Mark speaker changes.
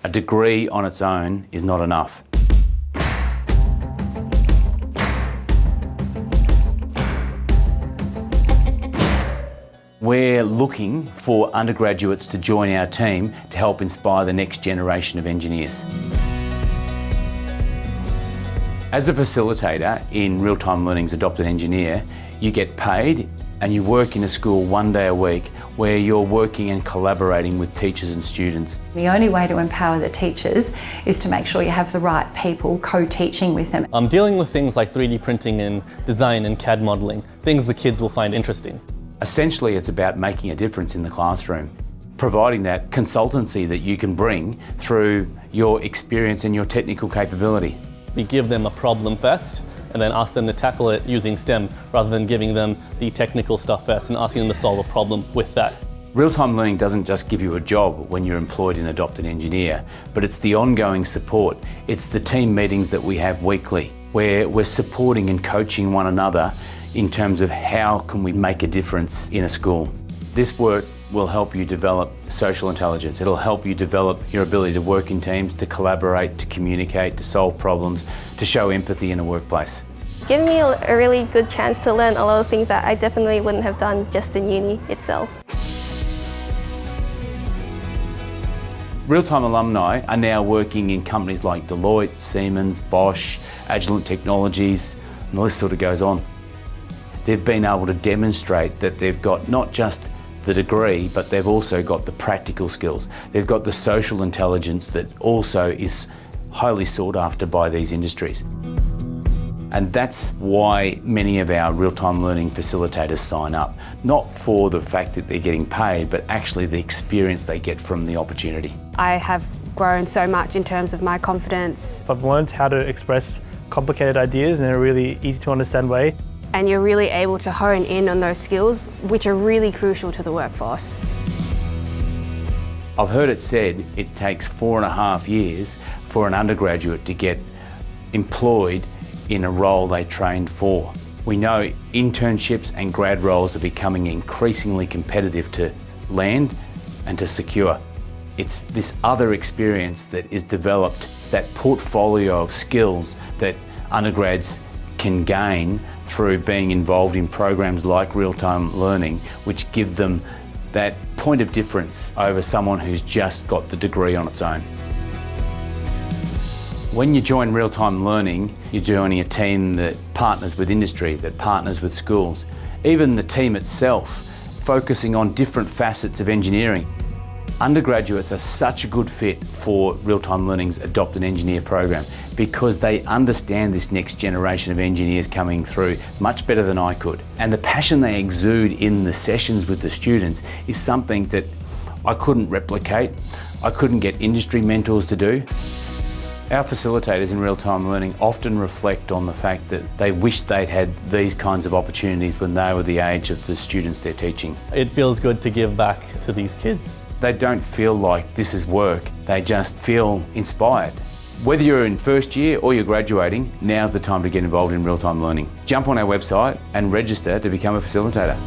Speaker 1: A degree on its own is not enough. We're looking for undergraduates to join our team to help inspire the next generation of engineers. As a facilitator in Real-Time Learning's Adopted Engineer, you get paid and you work in a school 1 day a week where you're working and collaborating with teachers and students.
Speaker 2: The only way to empower the teachers is to make sure you have the right people co-teaching with them.
Speaker 3: I'm dealing with things like 3D printing and design and CAD modelling, things the kids will find interesting.
Speaker 1: Essentially, it's about making a difference in the classroom, providing that consultancy that you can bring through your experience and your technical capability.
Speaker 3: We give them a problem first and then ask them to tackle it using STEM rather than giving them the technical stuff first and asking them to solve a problem with that.
Speaker 1: Real-time learning doesn't just give you a job when you're employed in Adopted Engineer, but it's the ongoing support. It's the team meetings that we have weekly, where we're supporting and coaching one another in terms of how can we make a difference in a school. This work will help you develop social intelligence. It'll help you develop your ability to work in teams, to collaborate, to communicate, to solve problems, to show empathy in a workplace.
Speaker 4: Give me a really good chance to learn a lot of things that I definitely wouldn't have done just in uni itself.
Speaker 1: Real-Time alumni are now working in companies like Deloitte, Siemens, Bosch, Agilent Technologies, and the list sort of goes on. They've been able to demonstrate that they've got not just the degree, but they've also got the practical skills. They've got the social intelligence that also is highly sought after by these industries. And that's why many of our real-time learning facilitators sign up, not for the fact that they're getting paid, but actually the experience they get from the opportunity.
Speaker 5: I have grown so much in terms of my confidence.
Speaker 6: I've learned how to express complicated ideas in a really easy to understand way.
Speaker 5: And you're really able to hone in on those skills, which are really crucial to the workforce.
Speaker 1: I've heard it said it takes 4.5 years for an undergraduate to get employed in a role they trained for. We know internships and grad roles are becoming increasingly competitive to land and to secure. It's this other experience that is developed, it's that portfolio of skills that undergrads can gain through being involved in programs like real-time learning, which give them that point of difference over someone who's just got the degree on its own. When you join real-time learning, you're joining a team that partners with industry, that partners with schools. Even the team itself, focusing on different facets of engineering. Undergraduates are such a good fit for Real-Time Learning's Adopted Engineer program because they understand this next generation of engineers coming through much better than I could. And the passion they exude in the sessions with the students is something that I couldn't replicate. I couldn't get industry mentors to do. Our facilitators in real-time learning often reflect on the fact that they wish they'd had these kinds of opportunities when they were the age of the students they're teaching.
Speaker 3: It feels good to give back to these kids.
Speaker 1: They don't feel like this is work, they just feel inspired. Whether you're in first year or you're graduating, now's the time to get involved in real-time learning. Jump on our website and register to become a facilitator.